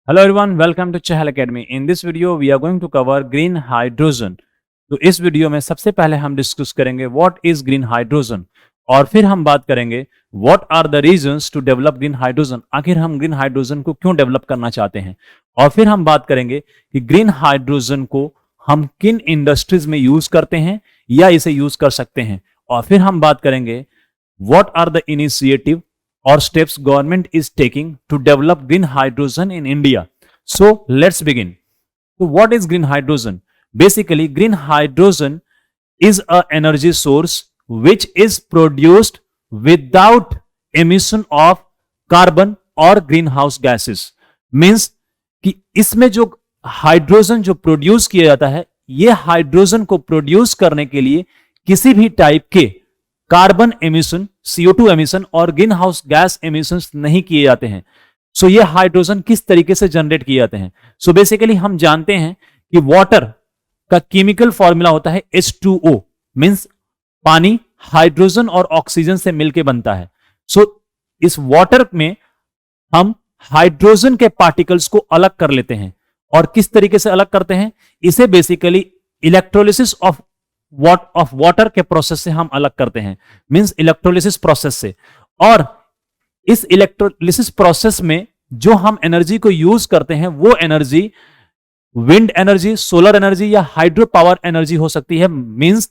Hello everyone, welcome to Chahal Academy. In this video, we are going to cover green hydrogen. तो इस video में सबसे पहले हम डिस्कस करेंगे व्हाट इज ग्रीन हाइड्रोजन और फिर हम बात करेंगे what are the reasons to develop green hydrogen. आखिर हम ग्रीन हाइड्रोजन को क्यों डेवलप करना चाहते हैं और फिर हम बात करेंगे कि ग्रीन हाइड्रोजन को हम किन इंडस्ट्रीज में यूज करते हैं या इसे यूज कर सकते हैं और फिर हम बात करेंगे what are the initiative or steps government is taking to develop green hydrogen in India. So let's begin. So what is green hydrogen? Basically, green hydrogen is a energy source which is produced without emission of carbon or greenhouse gases. Means कि इसमें जो hydrogen जो produce किया जाता है, ये hydrogen को produce करने के लिए किसी भी टाइप के कार्बन एमिशन, CO2 एमिशन और ग्रीन हाउस गैस एमिशन नहीं किए जाते हैं। सो ये हाइड्रोजन किस तरीके से जनरेट किए जाते हैं? सो बेसिकली हम जानते हैं कि वाटर का केमिकल फॉर्मूला होता है H2O, मींस पानी हाइड्रोजन और ऑक्सीजन से मिलकर बनता है। सो इस वाटर में हम हाइड्रोजन के पार्टिकल्स को अलग कर लेते हैं और किस तरीके से अलग करते हैं? इसे बेसिकली इलेक्ट्रोलिसिस ऑफ वाटर के प्रोसेस से हम अलग करते हैं, मींस इलेक्ट्रोलिसिस प्रोसेस से। और इस इलेक्ट्रोलिसिस प्रोसेस में जो हम एनर्जी को यूज करते हैं वो energy wind energy, solar energy या हाइड्रो पावर एनर्जी हो सकती है। मींस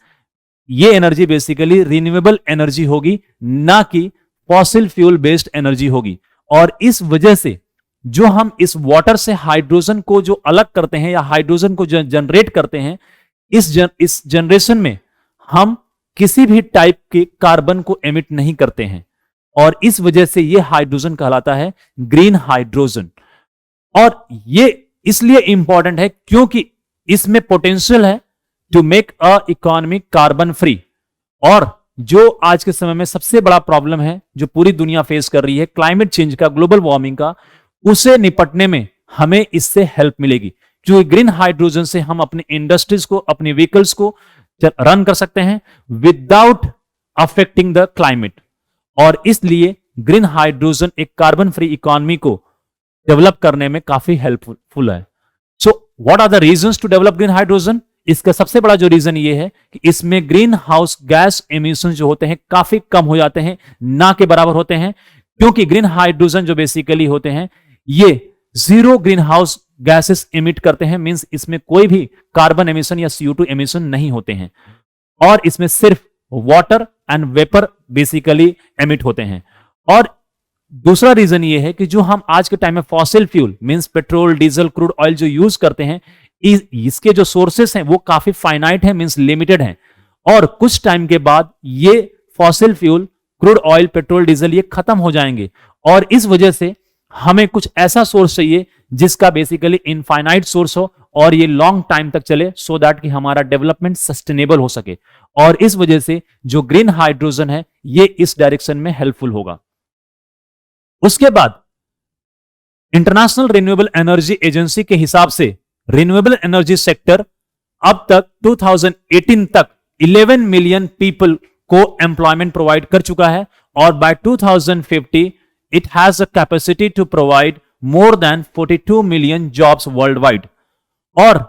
ये एनर्जी बेसिकली रिन्यूएबल एनर्जी होगी, ना कि फॉसिल फ्यूल बेस्ड एनर्जी होगी। और इस वजह से जो हम इस वाटर से हाइड्रोजन को जो अलग करते हैं या हाइड्रोजन को जनरेट करते हैं, इस जनरेशन में हम किसी भी टाइप के कार्बन को एमिट नहीं करते हैं और इस वजह से यह हाइड्रोजन कहलाता है ग्रीन हाइड्रोजन। और ये इसलिए इंपॉर्टेंट है क्योंकि इसमें पोटेंशियल है to make a economy carbon free. और जो आज के समय में सबसे बड़ा प्रॉब्लम है जो पूरी दुनिया फेस कर रही है, क्लाइमेट चेंज का, ग्लोबल वार्मिंग का, उसे निपटने में हमें इससे हेल्प मिलेगी क्योंकि ग्रीन हाइड्रोजन से हम अपने इंडस्ट्रीज को, अपने व्हीकल्स को रन कर सकते हैं विदाउट अफेक्टिंग द क्लाइमेट। और इसलिए ग्रीन हाइड्रोजन एक कार्बन फ्री इकोनॉमी को डेवलप करने में काफी हेल्पफुल है। So what are the reasons to develop green hydrogen? इसका सबसे बड़ा जो रीजन ये है कि इसमें ग्रीन हाउस गैस एमिशन जो होते हैं काफी कम हो जाते हैं, ना के बराबर होते हैं, क्योंकि ग्रीन हाइड्रोजन जो बेसिकली होते हैं ये zero green house gases emit करते हैं। मींस इसमें कोई भी कार्बन एमिशन या CO2 एमिशन नहीं होते हैं और इसमें सिर्फ water and vapour basically emit होते हैं। और दूसरा रीजन ये है कि जो हम आज के टाइम में fossil fuel means petrol, diesel, crude oil जो यूज करते हैं, इसके जो सोर्सेस हैं वो काफी फाइनाइट है, मींस लिमिटेड है। और कुछ टाइम के बाद ये fossil fuel, crude oil, petrol, diesel ये खत्म हो जाएंगे और इस वजह से हमें कुछ ऐसा सोर्स चाहिए जिसका बेसिकली इनफाइनाइट सोर्स हो और ये लॉन्ग टाइम तक चले, सो दैट कि हमारा डेवलपमेंट सस्टेनेबल हो सके। और इस वजह से जो ग्रीन हाइड्रोजन है ये इस डायरेक्शन में हेल्पफुल होगा। उसके बाद इंटरनेशनल रिन्यूएबल एनर्जी एजेंसी के हिसाब से रिन्यूएबल एनर्जी सेक्टर अब तक 2018 तक 11 मिलियन पीपल को एम्प्लॉयमेंट प्रोवाइड कर चुका है और bye 2050 it has a capacity to provide more than 42 million jobs worldwide। और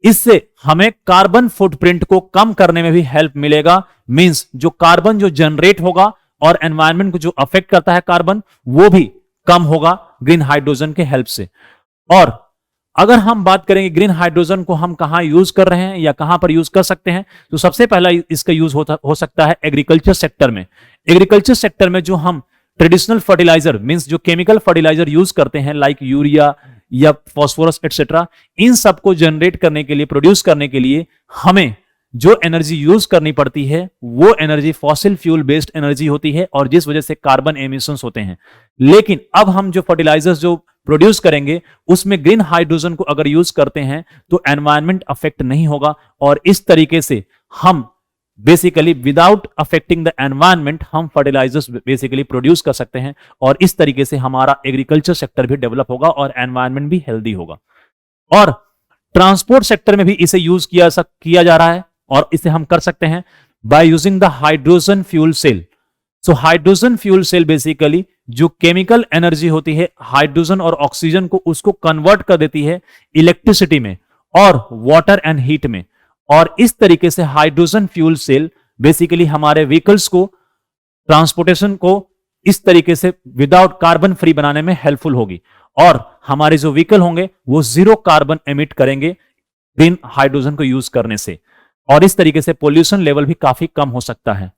इससे हमें कार्बन फुटप्रिंट को कम करने में भी हेल्प मिलेगा। मींस जो कार्बन जो जनरेट होगा और एनवायरनमेंट को जो अफेक्ट करता है कार्बन, वो भी कम होगा ग्रीन हाइड्रोजन के हेल्प से। और अगर हम बात करेंगे ग्रीन हाइड्रोजन को हम कहां यूज कर रहे हैं या कहां पर यूज कर सकते हैं, तो सबसे पहला इसका यूज हो सकता है एग्रीकल्चर सेक्टर में। एग्रीकल्चर सेक्टर में जो हम ट्रेडिशनल फर्टिलाइजर मींस जो केमिकल फर्टिलाइजर यूज करते हैं लाइक यूरिया या फॉस्फोरस एक्सेट्रा, इन सब को जनरेट करने के लिए, प्रोड्यूस करने के लिए हमें जो एनर्जी यूज करनी पड़ती है वो energy fossil fuel based energy होती है और जिस वजह से कार्बन एमिशंस होते हैं। लेकिन अब हम जो फर्टिलाइजर्स जो प्रोड्यूस करेंगे उसमें ग्रीन हाइड्रोजन को अगर यूज करते हैं तो एनवायरनमेंट अफेक्ट नहीं होगा और इस तरीके से हम basically without affecting the environment हम फर्टिलाइजर्स बेसिकली प्रोड्यूस कर सकते हैं और इस तरीके से हमारा एग्रीकल्चर सेक्टर भी डेवलप होगा और एनवायरनमेंट भी हेल्दी होगा। और ट्रांसपोर्ट सेक्टर में भी इसे यूज किया जा रहा है और इसे हम कर सकते हैं by using the hydrogen fuel cell. So hydrogen fuel cell basically जो केमिकल एनर्जी होती है हाइड्रोजन और ऑक्सीजन को, उसको कन्वर्ट कर देती है इलेक्ट्रिसिटी में और वाटर एंड हीट में। और इस तरीके से हाइड्रोजन फ्यूल सेल बेसिकली हमारे व्हीकल्स को, ट्रांसपोर्टेशन को इस तरीके से विदाउट कार्बन फ्री बनाने में हेल्पफुल होगी। और हमारे जो व्हीकल होंगे वो जीरो कार्बन एमिट करेंगे ग्रीन हाइड्रोजन को यूज करने से, और इस तरीके से पोल्यूशन लेवल भी काफी कम हो सकता है।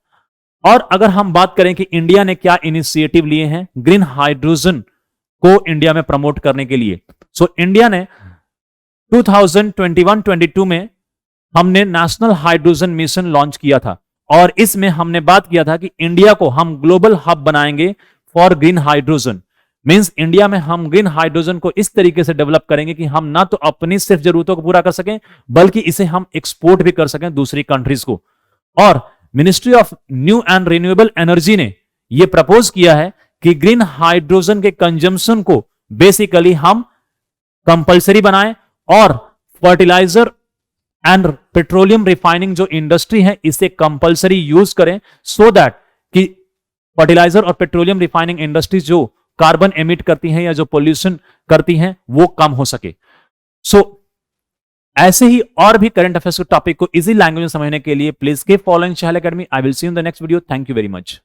और अगर हम बात करें कि इंडिया ने क्या इनिशिएटिव लिए हैं ग्रीन हाइड्रोजन को इंडिया में प्रमोट करने के लिए, सो इंडिया ने 2021-22 में हमने नेशनल हाइड्रोजन मिशन लॉन्च किया था, और इसमें हमने बात किया था कि इंडिया को हम ग्लोबल हब बनाएंगे for green hydrogen. Means India में हम ग्रीन हाइड्रोजन को इस तरीके से डेवलप करेंगे कि हम ना तो अपनी सिर्फ जरूरतों को पूरा कर सकें, बल्कि इसे हम एक्सपोर्ट भी कर सकें दूसरी कंट्रीज को। और ministry of new and renewable energy ने यह प्रपोज किया है कि ग्रीन हाइड्रोजन के कंजम्पशन को बेसिकली हम कंपलसरी बनाएं, और फर्टिलाइजर एंड पेट्रोलियम रिफाइनिंग जो इंडस्ट्री है इसे कंपलसरी यूज करें, सो दैट कि फर्टिलाइजर और पेट्रोलियम रिफाइनिंग इंडस्ट्रीज जो कार्बन एमिट करती हैं या जो पोल्यूशन करती हैं वो कम हो सके। सो ऐसे ही और भी करंट अफेयर्स के टॉपिक को इजी लैंग्वेज में समझने के लिए please keep following Chahal academy. I will see you in the next video. Thank you very much.